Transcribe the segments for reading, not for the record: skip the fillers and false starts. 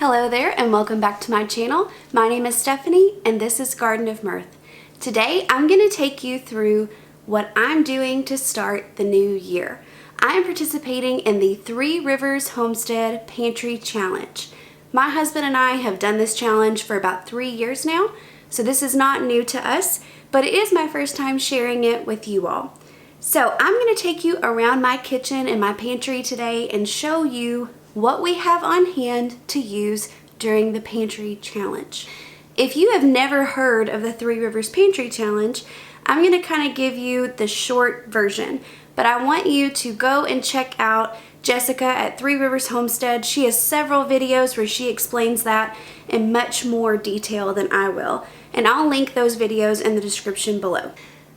Hello there and welcome back to my channel. My name is Stephanie and this is Garden of Mirth. Today I'm going to take you through what I'm doing to start the new year. I am participating in the Three Rivers Homestead Pantry Challenge. My husband and I have done this challenge for about 3 years now, so this is not new to us, but it is my first time sharing it with you all. So I'm going to take you around my kitchen and my pantry today and show you what we have on hand to use during the pantry challenge. If you have never heard of the Three Rivers Pantry Challenge, I'm going to kind of give you the short version, but I want you to go and check out Jessica at Three Rivers Homestead. She has several videos where she explains that in much more detail than I will, and I'll link those videos in the description below.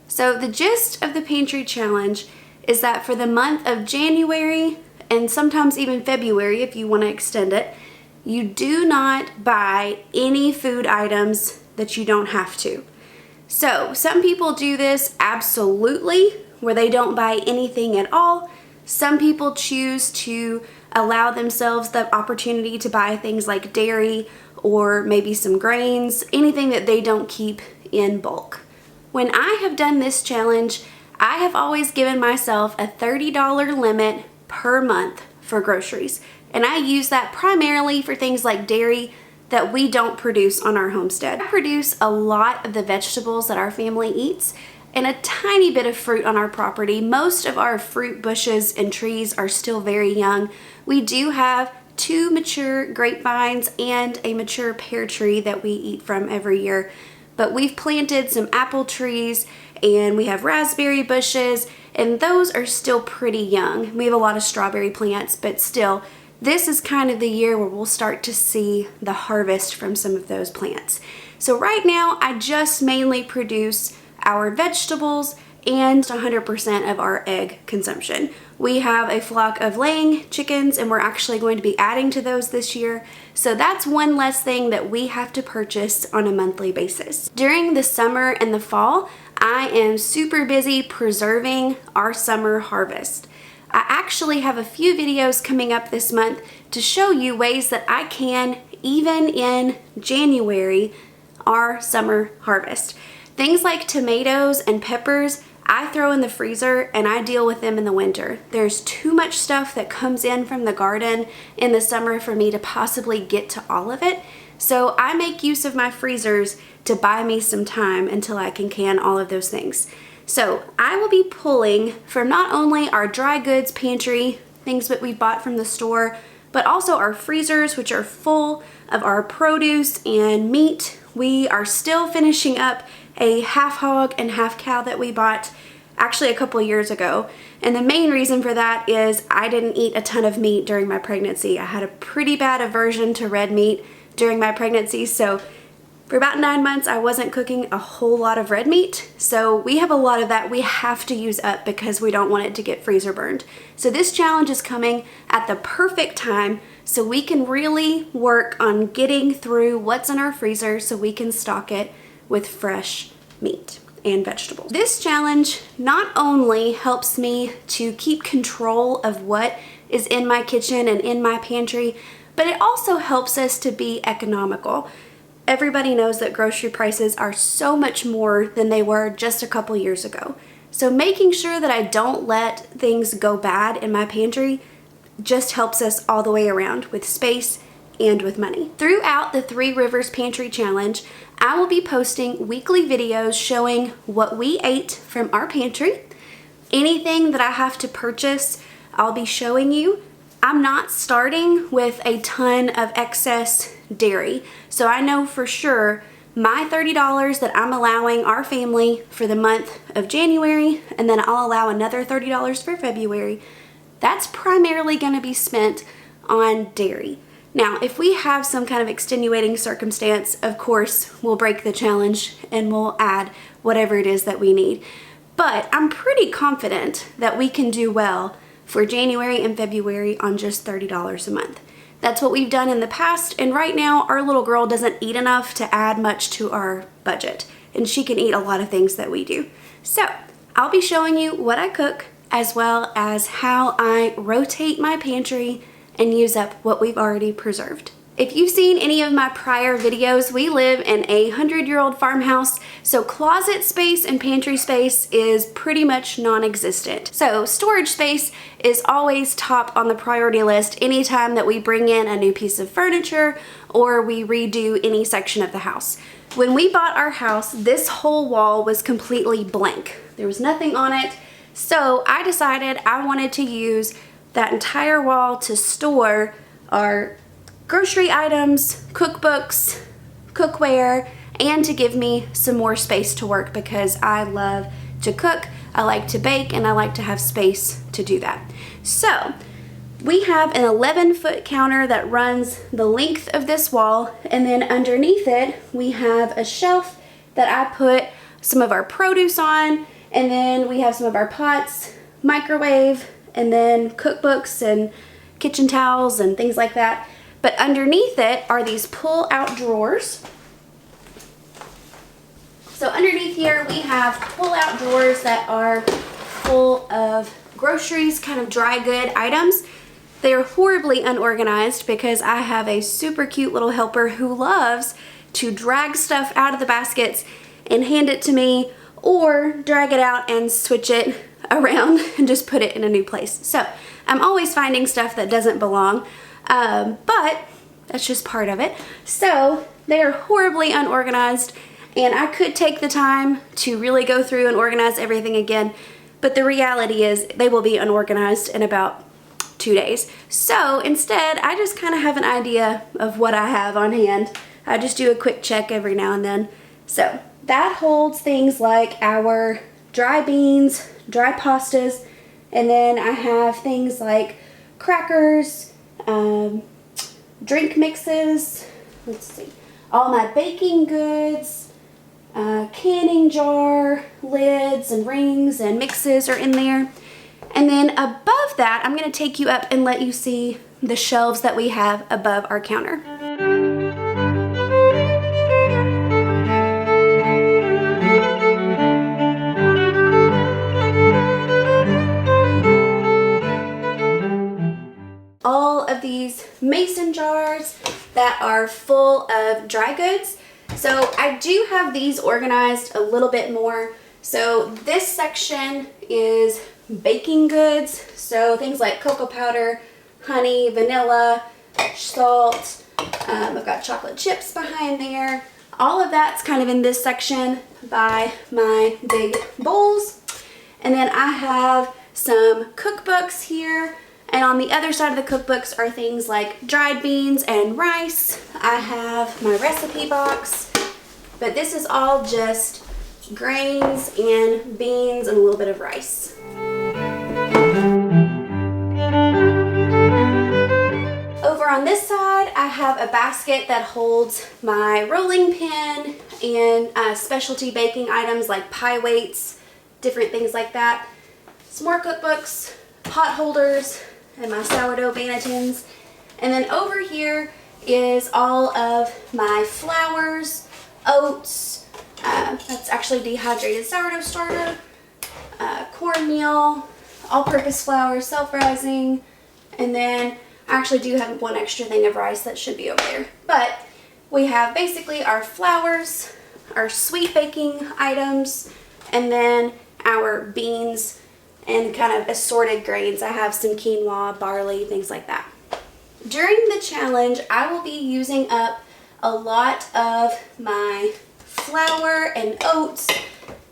So the gist of the pantry challenge is that for the month of January, and sometimes even February if you want to extend it, you do not buy any food items that you don't have to. So some people do this absolutely, where they don't buy anything at all. Some people choose to allow themselves the opportunity to buy things like dairy or maybe some grains, anything that they don't keep in bulk. When I have done this challenge, I have always given myself a $30 limit per month for groceries, and I use that primarily for things like dairy that we don't produce on our homestead. I produce a lot of the vegetables that our family eats and a tiny bit of fruit on our property. Most of our fruit bushes and trees are still very young. We do have 2 mature grapevines and a mature pear tree that we eat from every year, but we've planted some apple trees and we have raspberry bushes, and those are still pretty young. We have a lot of strawberry plants, but still, this is kind of the year where we'll start to see the harvest from some of those plants. So right now, I just mainly produce our vegetables and 100% of our egg consumption. We have a flock of laying chickens, and we're actually going to be adding to those this year. So that's one less thing that we have to purchase on a monthly basis. During the summer and the fall, I am super busy preserving our summer harvest. I actually have a few videos coming up this month to show you ways that I can, even in January, our summer harvest. Things like tomatoes and peppers, I throw in the freezer and I deal with them in the winter. There's too much stuff that comes in from the garden in the summer for me to possibly get to all of it. So I make use of my freezers to buy me some time until I can can all of those things. So I will be pulling from not only our dry goods pantry, things that we bought from the store, but also our freezers, which are full of our produce and meat. We are still finishing up a half hog and half cow that we bought actually a couple years ago. And the main reason for that is I didn't eat a ton of meat during my pregnancy. I had a pretty bad aversion to red meat during my pregnancy, so for about 9 months I wasn't cooking a whole lot of red meat. So we have a lot of that we have to use up because we don't want it to get freezer burned. So this challenge is coming at the perfect time so we can really work on getting through what's in our freezer so we can stock it with fresh meat and vegetables. This challenge not only helps me to keep control of what is in my kitchen and in my pantry, but it also helps us to be economical. Everybody knows that grocery prices are so much more than they were just a couple years ago. So making sure that I don't let things go bad in my pantry just helps us all the way around with space and with money. Throughout the Three Rivers Pantry Challenge, I will be posting weekly videos showing what we ate from our pantry. Anything that I have to purchase, I'll be showing you. I'm not starting with a ton of excess dairy, so I know for sure my $30 that I'm allowing our family for the month of January, and then I'll allow another $30 for February, that's primarily going to be spent on dairy. Now, if we have some kind of extenuating circumstance, of course, we'll break the challenge and we'll add whatever it is that we need. But I'm pretty confident that we can do well for January and February on just $30 a month. That's what we've done in the past, and right now our little girl doesn't eat enough to add much to our budget, and she can eat a lot of things that we do. So I'll be showing you what I cook as well as how I rotate my pantry and use up what we've already preserved. If you've seen any of my prior videos, we live in a 100-year-old farmhouse, so closet space and pantry space is pretty much non-existent. So storage space is always top on the priority list anytime that we bring in a new piece of furniture or we redo any section of the house. When we bought our house, this whole wall was completely blank. There was nothing on it, so I decided I wanted to use that entire wall to store our grocery items, cookbooks, cookware, and to give me some more space to work because I love to cook, I like to bake, and I like to have space to do that. So we have an 11-foot counter that runs the length of this wall, and then underneath it we have a shelf that I put some of our produce on, and then we have some of our pots, microwave, and then cookbooks and kitchen towels and things like that. But underneath it are these pull-out drawers. So underneath here we have pull-out drawers that are full of groceries, kind of dry good items. They're horribly unorganized because I have a super cute little helper who loves to drag stuff out of the baskets and hand it to me, or drag it out and switch it around and just put it in a new place. So I'm always finding stuff that doesn't belong. But that's just part of it. So they're horribly unorganized, and I could take the time to really go through and organize everything again, but the reality is they will be unorganized in about 2 days. So instead, I just kind of have an idea of what I have on hand. I just do a quick check every now and then. So that holds things like our dry beans, dry pastas, and then I have things like crackers, drink mixes, let's see, all my baking goods, canning jar, lids and rings and mixes are in there. And then above that, I'm going to take you up and let you see the shelves that we have above our counter. All of these mason jars that are full of dry goods. So I do have these organized a little bit more. So this section is baking goods, so things like cocoa powder, honey, vanilla, salt. I've got chocolate chips behind there. All of that's kind of in this section by my big bowls. And then I have some cookbooks here. And on the other side of the cookbooks are things like dried beans and rice. I have my recipe box, but this is all just grains and beans and a little bit of rice. Over on this side, I have a basket that holds my rolling pin and specialty baking items like pie weights, different things like that. Some more cookbooks, pot holders, and my sourdough bannetons. And then over here is all of my flours, oats, that's actually dehydrated sourdough starter, cornmeal, all-purpose flour, self-rising, and then I actually do have one extra thing of rice that should be over there. But we have basically our flours, our sweet baking items, and then our beans and kind of assorted grains. I have some quinoa, barley, things like that. During the challenge, I will be using up a lot of my flour and oats,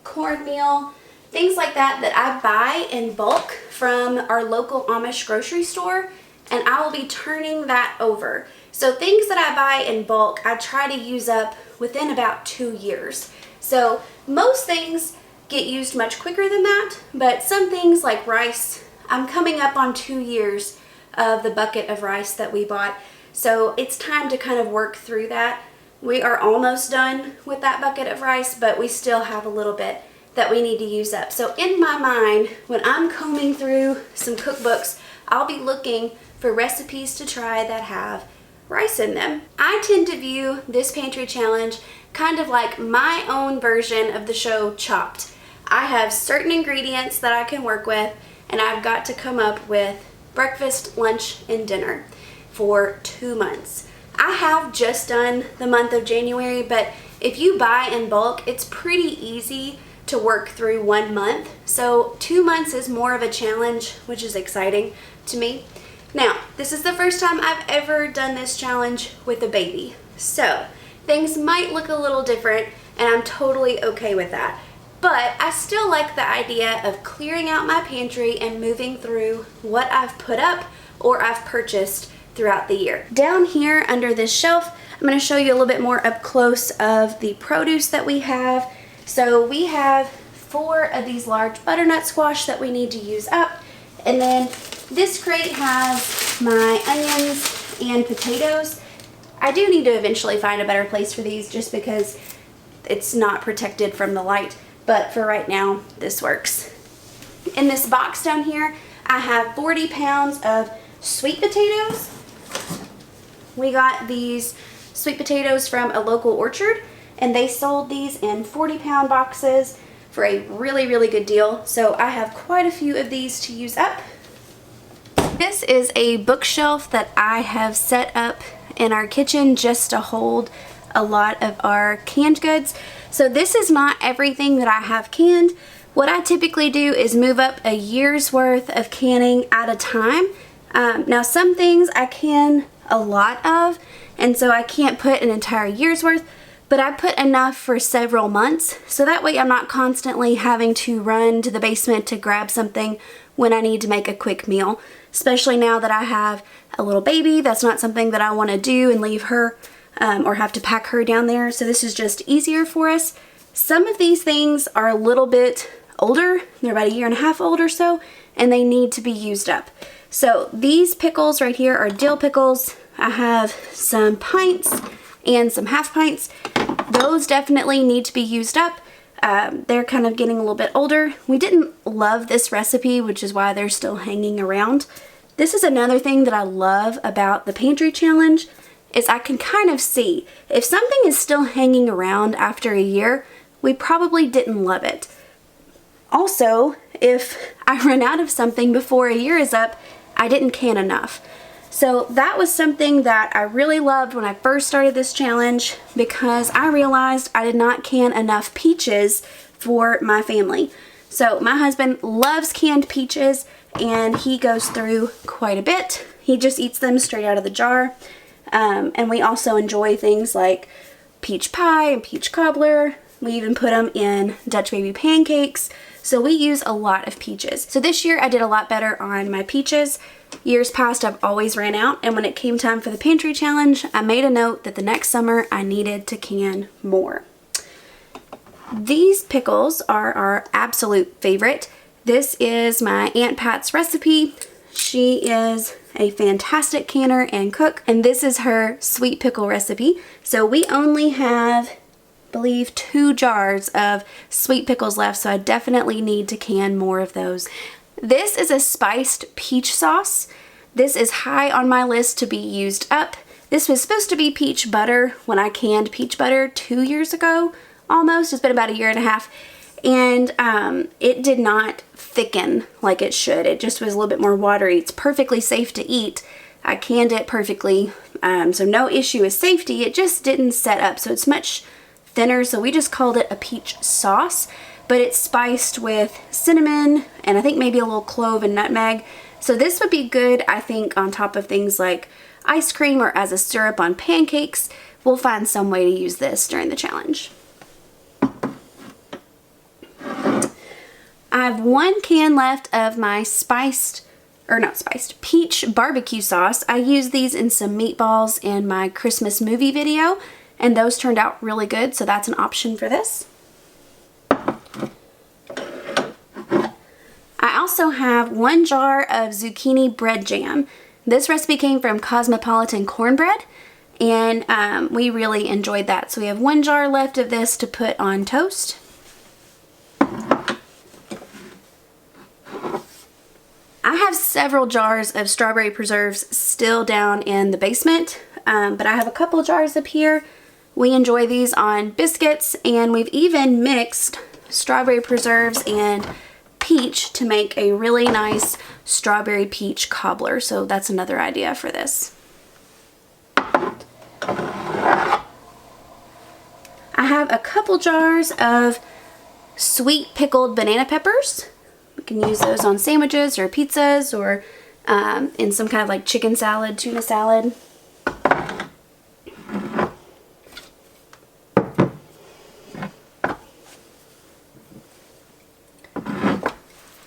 cornmeal, things like that that I buy in bulk from our local Amish grocery store, and I will be turning that over. So things that I buy in bulk, I try to use up within about 2 years. So most things get used much quicker than that, but some things like rice, I'm coming up on 2 years of the bucket of rice that we bought. So it's time to kind of work through that. We are almost done with that bucket of rice, but we still have a little bit that we need to use up. So in my mind, when I'm combing through some cookbooks, I'll be looking for recipes to try that have rice in them. I tend to view this pantry challenge kind of like my own version of the show Chopped. I have certain ingredients that I can work with, and I've got to come up with breakfast, lunch, and dinner for 2 months. I have just done the month of January, but if you buy in bulk, it's pretty easy to work through 1 month. So 2 months is more of a challenge, which is exciting to me. Now, this is the first time I've ever done this challenge with a baby. So things might look a little different, and I'm totally okay with that. But I still like the idea of clearing out my pantry and moving through what I've put up or I've purchased throughout the year. Down here under this shelf, I'm going to show you a little bit more up close of the produce that we have. So we have 4 of these large butternut squash that we need to use up. And then this crate has my onions and potatoes. I do need to eventually find a better place for these just because it's not protected from the light. But for right now, this works. In this box down here, I have 40 pounds of sweet potatoes. We got these sweet potatoes from a local orchard, and they sold these in 40-pound boxes for a really, really good deal. So I have quite a few of these to use up. This is a bookshelf that I have set up in our kitchen just to hold a lot of our canned goods. So this is not everything that I have canned. What I typically do is move up a year's worth of canning at a time. Now some things I can a lot of, and so I can't put an entire year's worth, but I put enough for several months, so that way I'm not constantly having to run to the basement to grab something when I need to make a quick meal. Especially now that I have a little baby, that's not something that I want to do and leave her or have to pack her down there, so this is just easier for us. Some of these things are a little bit older, they're about 1.5 years old or so, and they need to be used up. So these pickles right here are dill pickles. I have some pints and some half pints. Those definitely need to be used up. They're kind of getting a little bit older. We didn't love this recipe, which is why they're still hanging around. This is another thing that I love about the pantry challenge, is I can kind of see if something is still hanging around after a year, we probably didn't love it. Also, if I run out of something before a year is up, I didn't can enough. So that was something that I really loved when I first started this challenge, because I realized I did not can enough peaches for my family. So my husband loves canned peaches, and he goes through quite a bit. He just eats them straight out of the jar. And we also enjoy things like peach pie and peach cobbler. We even put them in Dutch baby pancakes. So we use a lot of peaches. So this year I did a lot better on my peaches. Years past I've always ran out, and when it came time for the pantry challenge, I made a note that the next summer I needed to can more. These pickles are our absolute favorite. This is my Aunt Pat's recipe. She is a fantastic canner and cook, and this is her sweet pickle recipe. So we only have, I believe, 2 jars of sweet pickles left, so I definitely need to can more of those. This is a spiced peach sauce. This is high on my list to be used up. This was supposed to be peach butter when I canned peach butter 2 years ago, almost. It's been about 1.5 years. And it did not thicken like it should. It just was a little bit more watery. It's perfectly safe to eat. I canned it perfectly, so no issue with safety. It just didn't set up, so it's much thinner, so we just called it a peach sauce, but it's spiced with cinnamon and I think maybe a little clove and nutmeg. So this would be good, I think, on top of things like ice cream or as a syrup on pancakes. We'll find some way to use this during the challenge. I have 1 can left of my peach barbecue sauce. I used these in some meatballs in my Christmas movie video, and those turned out really good, so that's an option for this. I also have 1 jar of zucchini bread jam. This recipe came from Cosmopolitan Cornbread, and we really enjoyed that. So we have 1 jar left of this to put on toast. I have several jars of strawberry preserves still down in the basement, but I have a couple jars up here. We enjoy these on biscuits, and we've even mixed strawberry preserves and peach to make a really nice strawberry peach cobbler, so that's another idea for this. have a couple jars of sweet pickled banana peppers. You can use those on sandwiches or pizzas or in some kind of like chicken salad, tuna salad.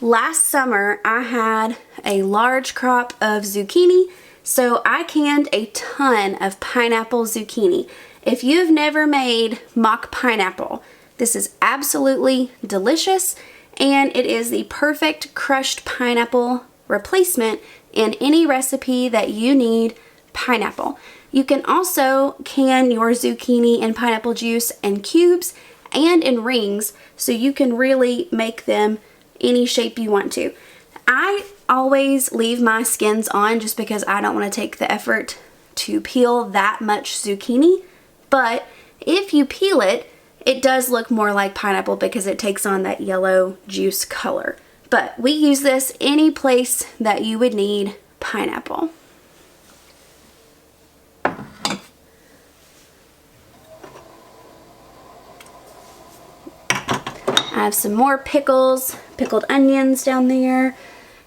Last summer, I had a large crop of zucchini, so I canned a ton of pineapple zucchini. If you've never made mock pineapple, this is absolutely delicious, and it is the perfect crushed pineapple replacement in any recipe that you need pineapple. You can also can your zucchini and pineapple juice in cubes and in rings, so you can really make them any shape you want to. I always leave my skins on just because I don't want to take the effort to peel that much zucchini, but if you peel it, it does look more like pineapple because it takes on that yellow juice color. But we use this any place that you would need pineapple. I have some more pickles, pickled onions down there,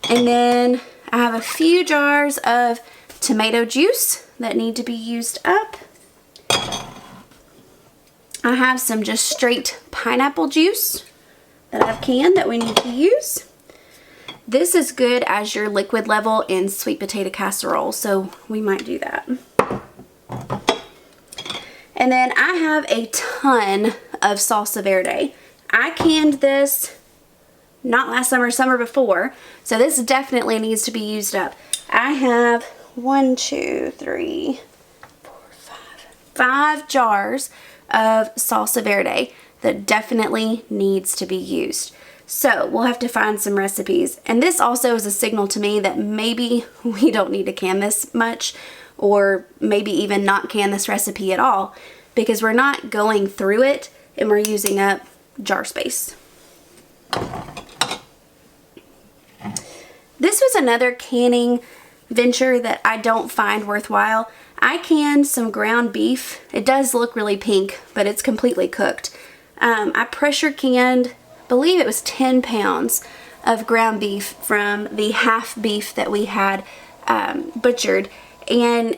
and then I have a few jars of tomato juice that need to be used up. I have some just straight pineapple juice that I've canned that we need to use. This is good as your liquid level in sweet potato casserole, so we might do that. And then I have a ton of salsa verde. I canned this not last summer, summer before, so this definitely needs to be used up. I have 5 jars of salsa verde that definitely needs to be used. So we'll have to find some recipes. And this also is a signal to me that maybe we don't need to can this much, or maybe even not can this recipe at all, because we're not going through it and we're using up jar space. This was another canning venture that I don't find worthwhile. I canned some ground beef. It does look really pink, but it's completely cooked. I pressure canned, I believe it was 10 pounds of ground beef from the half beef that we had butchered, and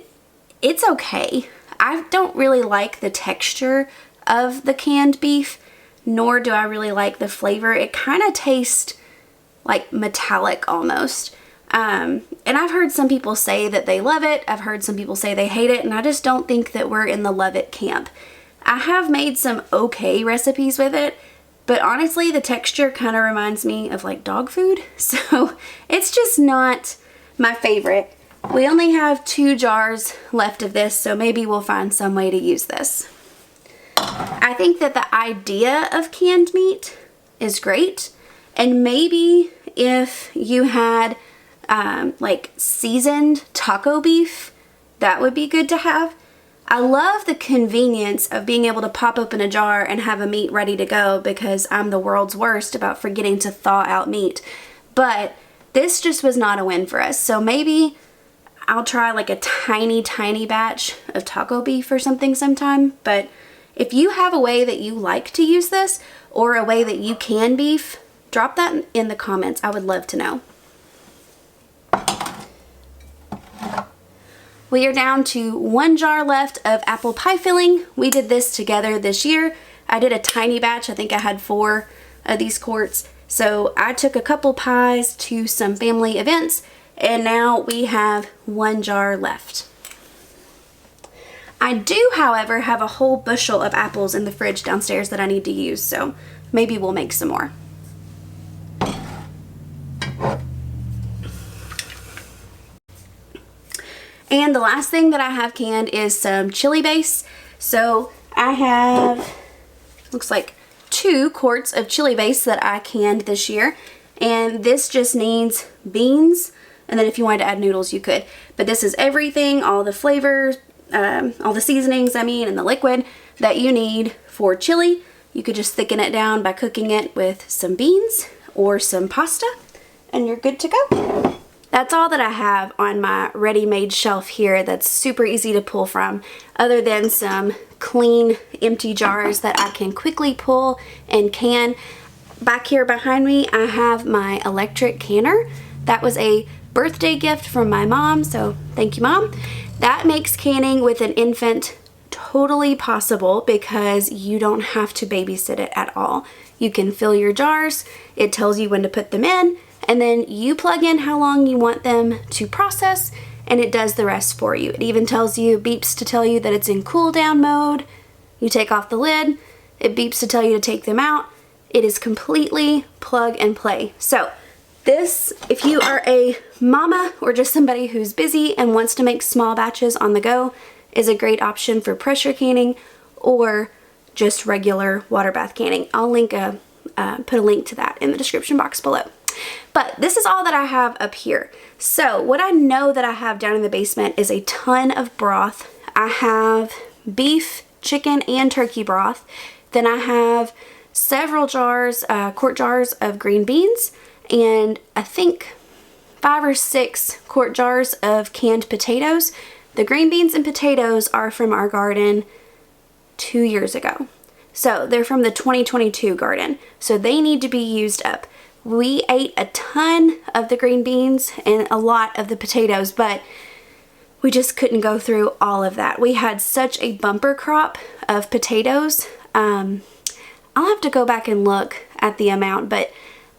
it's okay. I don't really like the texture of the canned beef, nor do I really like the flavor. It kind of tastes like metallic almost. And I've heard some people say that they love it. I've heard some people say they hate it, and I just don't think that we're in the love it camp. I have made some okay recipes with it, but honestly the texture kind of reminds me of like dog food, so it's just not my favorite. We only have 2 jars left of this, so maybe we'll find some way to use this. I think that the idea of canned meat is great, and maybe if you had like seasoned taco beef, that would be good to have. I love the convenience of being able to pop open a jar and have a meat ready to go, because I'm the world's worst about forgetting to thaw out meat. But this just was not a win for us, so maybe I'll try like a tiny batch of taco beef or something sometime. But if you have a way that you like to use this, or a way that you can beef, drop that in the comments. I would love to know. We are down to 1 jar left of apple pie filling. We did this together this year. I did a tiny batch. I think I had 4 of these quarts. So I took a couple pies to some family events, and now we have 1 jar left. I do, however, have a whole bushel of apples in the fridge downstairs that I need to use, so maybe we'll make some more. And the last thing that I have canned is some chili base. So I have, looks like 2 quarts of chili base that I canned this year. And this just needs beans, and then if you wanted to add noodles, you could. But this is everything, all the flavors, all the seasonings, and the liquid that you need for chili. You could just thicken it down by cooking it with some beans or some pasta, and you're good to go. That's all that I have on my ready-made shelf here that's super easy to pull from, other than some clean, empty jars that I can quickly pull and can. Back here behind me, I have my electric canner. That was a birthday gift from my mom, so thank you, Mom. That makes canning with an infant totally possible because you don't have to babysit it at all. You can fill your jars, it tells you when to put them in, and then you plug in how long you want them to process, and it does the rest for you. It even tells you, beeps to tell you that it's in cool down mode. You take off the lid, it beeps to tell you to take them out. It is completely plug and play. So this, if you are a mama or just somebody who's busy and wants to make small batches on the go, is a great option for pressure canning or just regular water bath canning. I'll link put a link to that in the description box below. But this is all that I have up here. So what I know that I have down in the basement is a ton of broth. I have beef, chicken, and turkey broth. Then I have several jars, quart jars of green beans, and I think 5 or 6 quart jars of canned potatoes. The green beans and potatoes are from our garden 2 years ago. So they're from the 2022 garden. So they need to be used up. We ate a ton of the green beans and a lot of the potatoes, but we just couldn't go through all of that. We had such a bumper crop of potatoes. I'll have to go back and look at the amount, but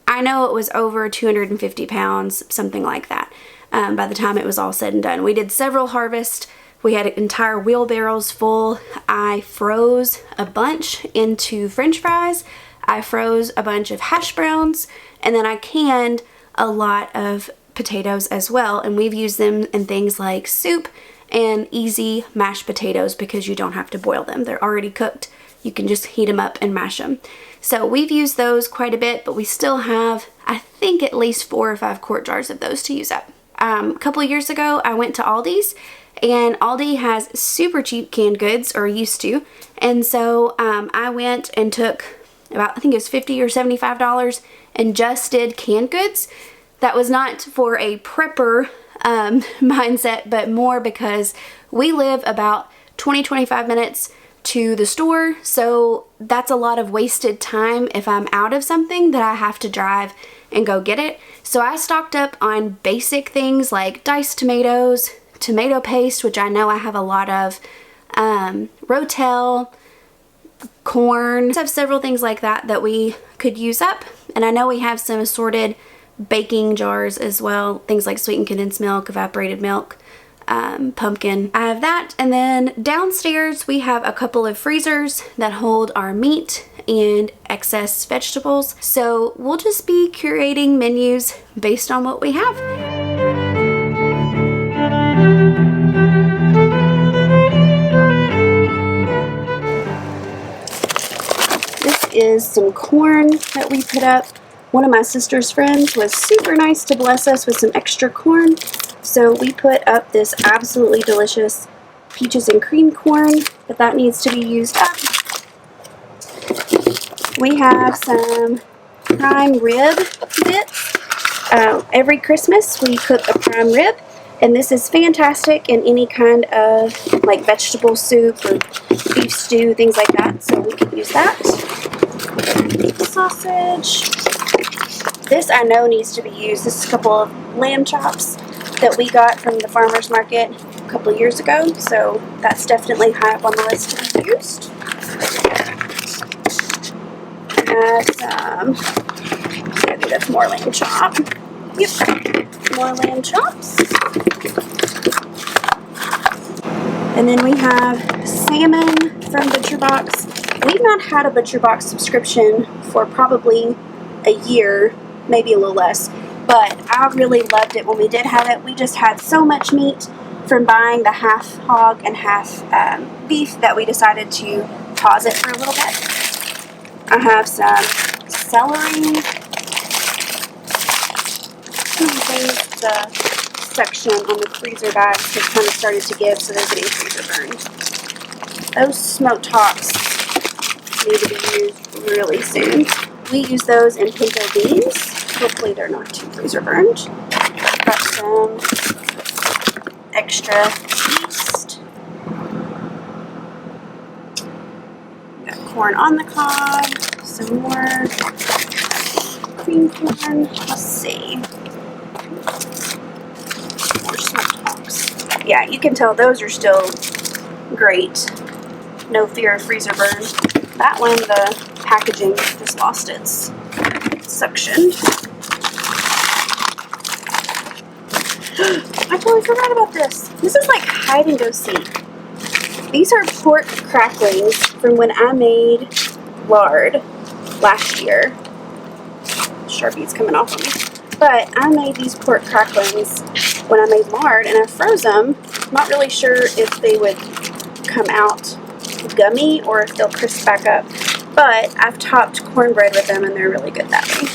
I know it was over 250 pounds, something like that. By the time it was all said and done. We did several harvests. We had entire wheelbarrows full. I froze a bunch into French fries. I froze a bunch of hash browns, and then I canned a lot of potatoes as well, and we've used them in things like soup and easy mashed potatoes because you don't have to boil them. They're already cooked. You can just heat them up and mash them. So we've used those quite a bit, but we still have, I think, at least 4 or 5 quart jars of those to use up. A couple of years ago, I went to Aldi's, and Aldi has super cheap canned goods, or used to, and so I went and took about, I think it was $50 or $75 and just did canned goods. That was not for a prepper mindset, but more because we live about 20-25 minutes to the store, so that's a lot of wasted time if I'm out of something that I have to drive and go get it. So I stocked up on basic things like diced tomatoes, tomato paste, which I know I have a lot of, Rotel, corn. I have several things like that that we could use up, and I know we have some assorted baking jars as well, things like sweetened condensed milk, evaporated milk, pumpkin. I have that, and then downstairs we have a couple of freezers that hold our meat and excess vegetables, so we'll just be curating menus based on what we have. This is some corn that we put up. One of my sister's friends was super nice to bless us with some extra corn, so we put up this absolutely delicious peaches and cream corn, but that needs to be used up. We have some prime rib bits. Every Christmas we cook a prime rib, and this is fantastic in any kind of like vegetable soup or beef stew, things like that, so we can use that. Sausage. This I know needs to be used. This is a couple of lamb chops that we got from the farmer's market a couple of years ago, so that's definitely high up on the list to be used. I think that's more lamb chop. Yep, more lamb chops. And then we have salmon from ButcherBox. We've not had a ButcherBox subscription for probably a year, maybe a little less, but I really loved it when we did have it. We just had so much meat from buying the half hog and half beef that we decided to pause it for a little bit. I have some celery. The section on the freezer bags has kind of started to give, so they're getting freezer burned. Those smoked hops need to be used really soon. We use those in pinto beans. Hopefully they're not too freezer burned. Got some extra yeast. corn on the cob, some more cream corn. Let's see. More smoked hogs. Yeah, you can tell those are still great. No fear of freezer burn. That one, the packaging just lost its suction. I totally forgot about this. This is like hide and go seek. These are pork cracklings from when I made lard last year. Sharpie's coming off of me. But I made these pork cracklings when I made lard, and I froze them. Not really sure if they would come out gummy or if they'll crisp back up. But I've topped cornbread with them, and they're really good that way.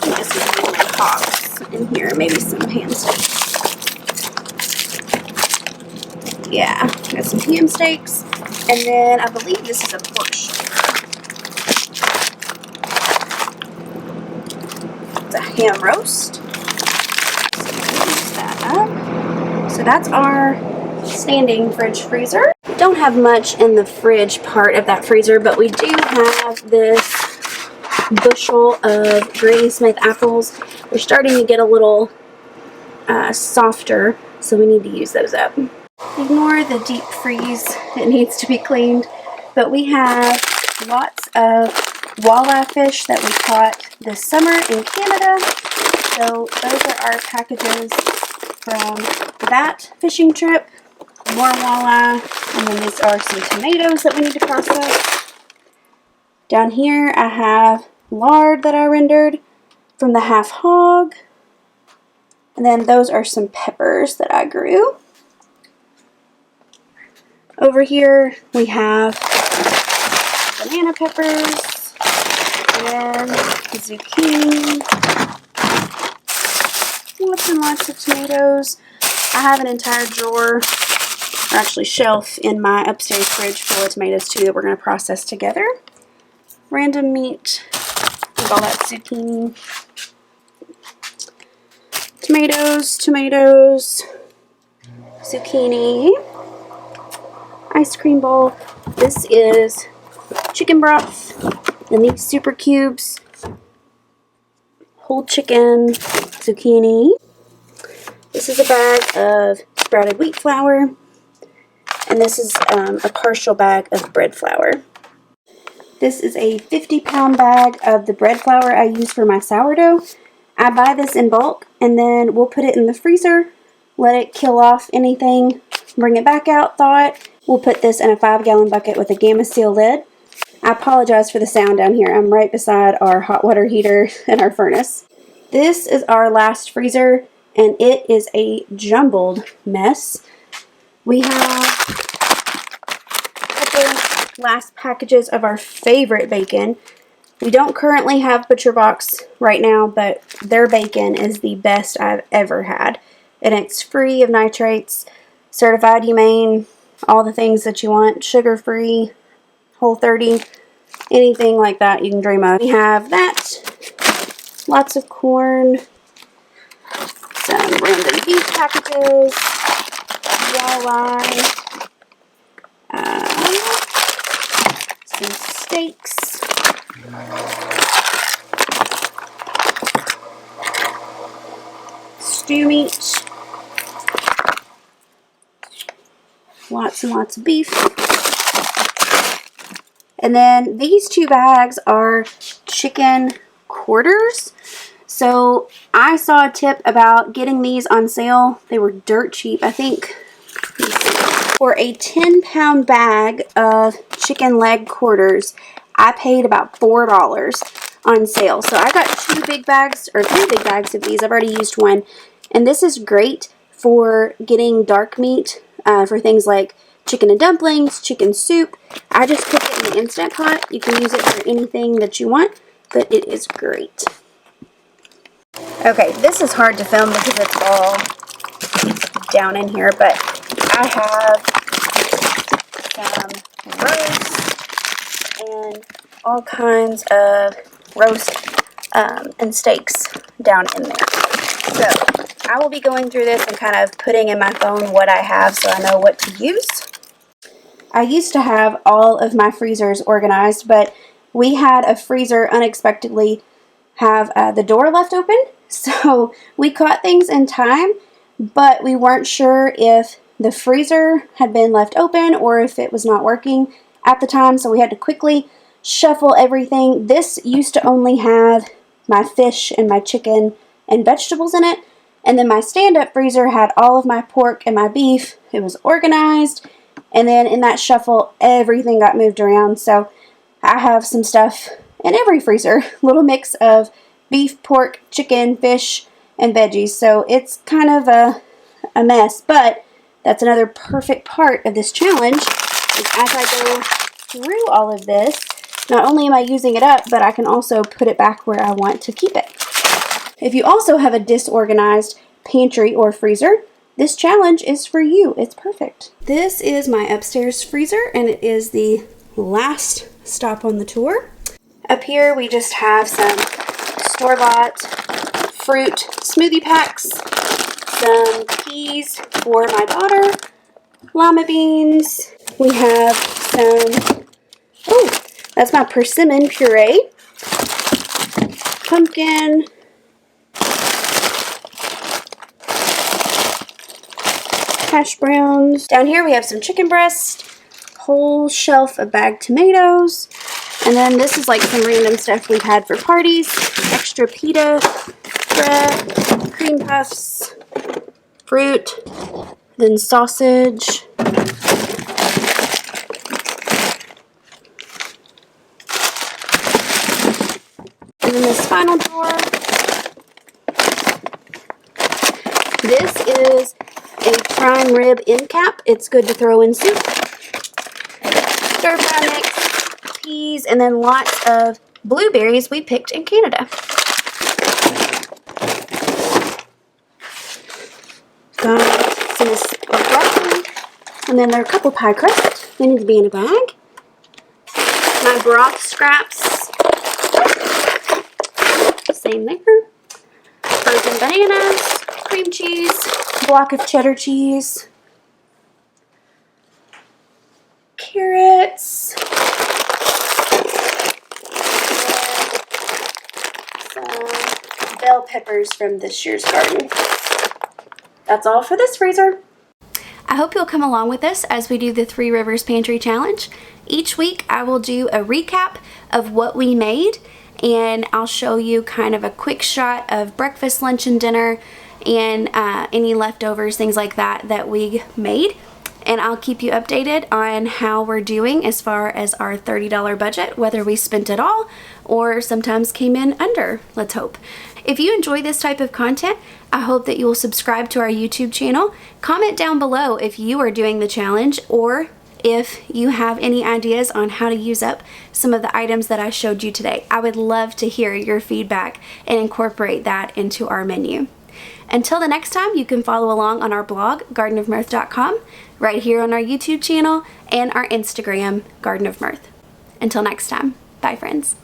I guess we can make hogs in here, maybe some ham steaks. Yeah, got some ham steaks, and then I believe this is a pork shoulder. It's a ham roast. So use that up. So that's our standing fridge freezer. We don't have much in the fridge part of that freezer, but we do have this bushel of Granny Smith apples. They're starting to get a little softer, so we need to use those up. Ignore the deep freeze, it needs to be cleaned, but we have lots of walleye fish that we caught this summer in Canada. So those are our packages from that fishing trip. More walleye, and then these are some tomatoes that we need to process. Down here I have lard that I rendered from the half hog, and then those are some peppers that I grew. Over here we have banana peppers and zucchini, lots and lots of tomatoes. I have an entire drawer, or actually shelf, in my upstairs fridge full of tomatoes too that we're going to process together. Random meat, with all that zucchini. Tomatoes, zucchini. Ice cream bowl. This is chicken broth and these super cubes, whole chicken, zucchini. This is a bag of sprouted wheat flour, and this is a partial bag of bread flour. This is a 50-pound bag of the bread flour I use for my sourdough. I buy this in bulk, and then we'll put it in the freezer, let it kill off anything, bring it back out, thaw it. We'll put this in a 5-gallon bucket with a Gamma Seal lid. I apologize for the sound down here. I'm right beside our hot water heater and our furnace. This is our last freezer, and it is a jumbled mess. We have a couple last packages of our favorite bacon. We don't currently have Butcher Box right now, but their bacon is the best I've ever had. And it's free of nitrates, certified humane, all the things that you want, sugar-free, Whole30, anything like that you can dream of. We have that, lots of corn, some random beef packages, walleye, some steaks, stew meat, lots and lots of beef. And then these two bags are chicken quarters. So I saw a tip about getting these on sale. They were dirt cheap. I think for a 10-pound bag of chicken leg quarters, I paid about $4 on sale. So I got 2 big bags, or 3 big bags of these. I've already used one. And this is great for getting dark meat for things like chicken and dumplings, chicken soup. I just cook it in the Instant Pot. You can use it for anything that you want, but it is great. Okay, this is hard to film because it's all down in here, but I have some roast and all kinds of roast and steaks down in there. So I will be going through this and kind of putting in my phone what I have so I know what to use. I used to have all of my freezers organized, but we had a freezer unexpectedly have the door left open, so we caught things in time, but we weren't sure if the freezer had been left open or if it was not working at the time, so we had to quickly shuffle everything. This used to only have my fish and my chicken and vegetables in it, and then my stand-up freezer had all of my pork and my beef. It was organized, and then in that shuffle, everything got moved around, so I have some stuff in every freezer, little mix of beef, pork, chicken, fish, and veggies. So it's kind of a mess, but that's another perfect part of this challenge, is as I go through all of this, not only am I using it up, but I can also put it back where I want to keep it. If you also have a disorganized pantry or freezer, this challenge is for you. It's perfect. This is my upstairs freezer, and it is the last stop on the tour. Up here we just have some store-bought fruit smoothie packs, some peas for my daughter, lima beans. We have some, oh, that's my persimmon puree, pumpkin, hash browns. Down here we have some chicken breast, whole shelf of bagged tomatoes, and then this is like some random stuff we've had for parties, extra pita bread, cream puffs, fruit, then sausage, and then this final drawer. This is a prime rib end cap. It's good to throw in soup. Stir fry mix, peas, and then lots of blueberries we picked in Canada. Got some broccoli, and then there are a couple pie crusts. They need to be in a bag. My broth scraps, same there. Frozen bananas, cream cheese, block of cheddar cheese, carrots, and some bell peppers from this year's garden. That's all for this freezer. I hope you'll come along with us as we do the Three Rivers Pantry Challenge. Each week I will do a recap of what we made, and I'll show you kind of a quick shot of breakfast, lunch, and dinner, and any leftovers, things like that that we made. And I'll keep you updated on how we're doing as far as our $30 budget, whether we spent it all or sometimes came in under, let's hope. If you enjoy this type of content, I hope that you will subscribe to our YouTube channel. Comment down below if you are doing the challenge, or if you have any ideas on how to use up some of the items that I showed you today. I would love to hear your feedback and incorporate that into our menu. Until the next time, you can follow along on our blog, gardenofmirth.com, right here on our YouTube channel, and our Instagram, Garden of Mirth. Until next time, bye friends.